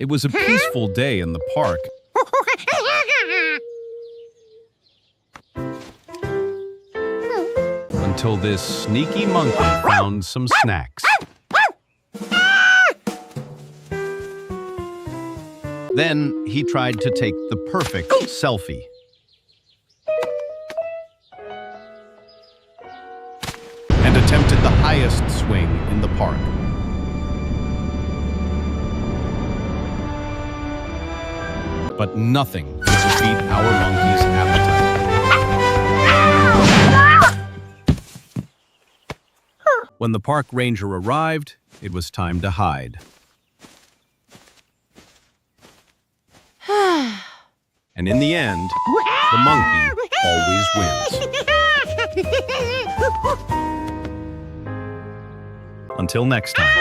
It was a peaceful day in the park. Until this sneaky monkey found some snacks. Then he tried to take the perfect selfie. And attempted the highest swing in the park. But nothing could defeat our monkey's appetite. When the park ranger arrived, it was time to hide. And in the end, the monkey always wins. Until next time.